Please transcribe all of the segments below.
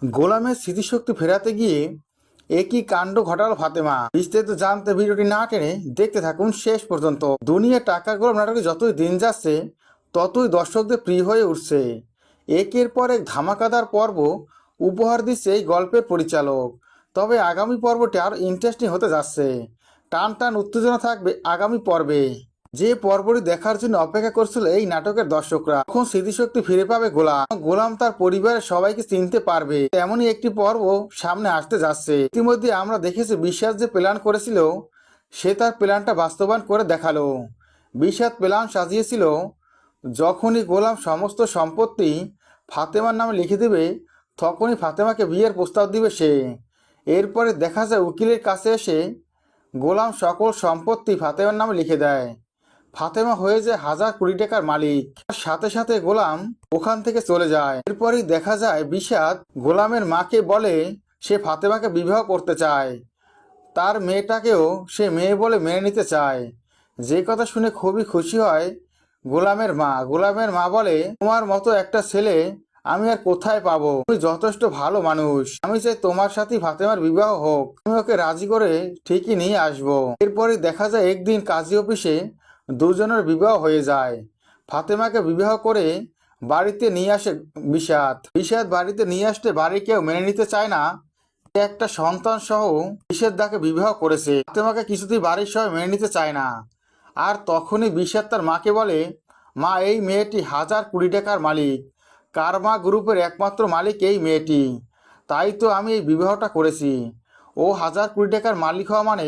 গোলামের স্মৃতিশক্তি ফেরাতে গিয়ে একই কাণ্ড ঘটালো ফাতেমা। বিস্তারিত জানতে ভিডিওটি না টেনে দেখতে থাকুন শেষ পর্যন্ত। দুনিয়া টাকার গোলাম নাটকে যতই দিন যাচ্ছে ততই দর্শকদের প্রিয় হয়ে উঠছে। একের পর এক ধামাকাদার পর্ব উপহার দিচ্ছে এই গল্পের পরিচালক। তবে আগামী পর্বটি আরও ইন্টারেস্টিং হতে যাচ্ছে। টান টান উত্তেজনা থাকবে আগামী পর্বে। যে পর্বটি দেখার জন্য অপেক্ষা করছিল এই নাটকের দর্শকরা, তখন স্মৃতিশক্তি ফিরে পাবে গোলাম। গোলাম তার পরিবারের সবাইকে চিনতে পারবে, এমনই একটি পর্ব সামনে আসতে যাচ্ছে। ইতিমধ্যে আমরা দেখেছি বিশ্বাস যে প্ল্যান করেছিল সে তার প্ল্যানটা বাস্তবায়ন করে দেখালো। বিশ্বাস প্ল্যান সাজিয়েছিল যখনই গোলাম সমস্ত সম্পত্তি ফাতেমার নামে লিখে দেবে তখনই ফাতেমাকে বিয়ের প্রস্তাব দিবে সে। এরপরে দেখা যায় উকিলের কাছে এসে গোলাম সকল সম্পত্তি ফাতেমার নামে লিখে দেয়। ফাতেমা হয়ে যায় হাজার কোটি টাকার মালিক। সাথে সাথে গোলাম ওখান থেকে চলে যায়। এরপরই দেখা যায় বিষাদ গোলামের মাকে বলে সে ফাতেমাকে বিবাহ করতে চায়, তার মেয়েটাকেও সে মেয়ে বলে মেনে নিতে চায়। যে কথা শুনে খুবই খুশি হয় গোলামের মা। গোলামের মা বলে, তোমার মতো একটা ছেলে আমি আর কোথায় পাবো, তুমি যথেষ্ট ভালো মানুষ, আমি চাই তোমার সাথে ফাতেমার বিবাহ হোক, আমি ওকে রাজি করে ঠিকই নিয়ে আসবো। এরপরে দেখা যায় একদিন কাজী অফিসে দুজনের বিবাহ হয়ে যায়। ফাতেমাকে বিবাহ করে বাড়িতে নিয়ে আসে বিষাদ। বিষাদ বাড়িতে নিয়ে আসতে বাড়ি কেউ মেনে নিতে চায় না একটা সন্তান সহ বিষাদাকে বিবাহ করেছে। ফাতেমাকে কিছুতেই বাড়ির সবাই মেনে নিতে চায় না। আর তখনই বিষাদ তার মাকে বলে, মা এই মেয়েটি হাজার কোটি টাকার মালিক, কারমা গ্রুপের একমাত্র মালিক এই মেয়েটি, তাই তো আমি এই বিবাহটা করেছি। ও হাজার কোটি টাকার মালিক হওয়া মানে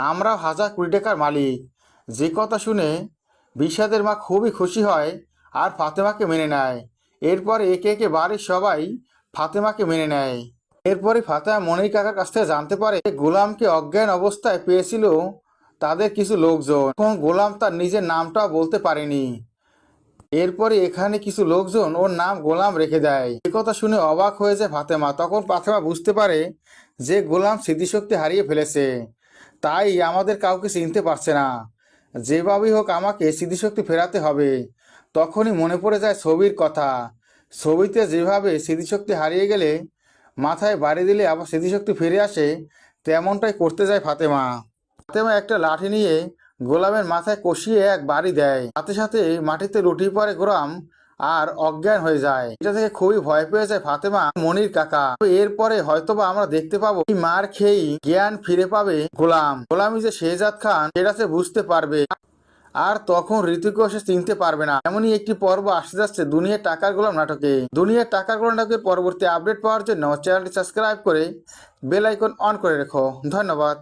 আমরাও হাজার কোটি টাকার মালিক। যে কথা শুনে বিষাদের মা খুবই খুশি হয় আর ফাতেমাকে মেনে নেয়। এরপরে একে একে বাড়ির সবাই ফাতেমাকে মেনে নেয়। এরপরে ফাতেমা মনির কাকার কাছ থেকে জানতে পারে গোলামকে অজ্ঞান অবস্থায় পেয়েছিল তাদের কিছু লোকজন। এখন গোলাম তার নিজের নামটাও বলতে পারেনি। এরপরে এখানে কিছু লোকজন ওর নাম গোলাম রেখে দেয়। এ কথা শুনে অবাক হয়ে যায় ফাতেমা। তখন ফাতেমা বুঝতে পারে যে গোলাম স্মৃতিশক্তি হারিয়ে ফেলেছে, তাই আমাদের কাউকে চিনতে পারছে না। যেভাবেই হোক আমাকে স্মৃতিশক্তি ফেরাতে হবে। তখনই মনে পড়ে যায় ছবির কথা। ছবিতে যেভাবে স্মৃতিশক্তি হারিয়ে গেলে মাথায় বাড়ি দিলে আবার স্মৃতিশক্তি ফিরে আসে, তেমনটাই করতে যায় ফাতেমা। ফাতেমা একটা লাঠি নিয়ে গোলামের মাথায় কষিয়ে এক বাড়ি দেয়। সাথে সাথে মাটিতে লুটিয়ে পড়ে গোলাম আর অজ্ঞান হয়ে যায়। এটা থেকে খুবই ভয় পেয়ে যায় ফাতেমা মনির কাকা। এরপরে হয়তোবা আমরা দেখতে পাবো এই মার খেয়েই জ্ঞান ফিরে পাবে গোলাম। গোলামি যে শেহজাদ খান সেটা সে বুঝতে পারবে, আর তখন ঋতুকেও সে চিনতে পারবে না। এমনই একটি পর্ব আসতে যাচ্ছে দুনিয়ার টাকার গোলাম নাটকে। দুনিয়ার টাকার গোলাম নাটকের পরবর্তী আপডেট পাওয়ার জন্য চ্যানেলটি সাবস্ক্রাইব করে বেল আইকন অন করে রেখো। ধন্যবাদ।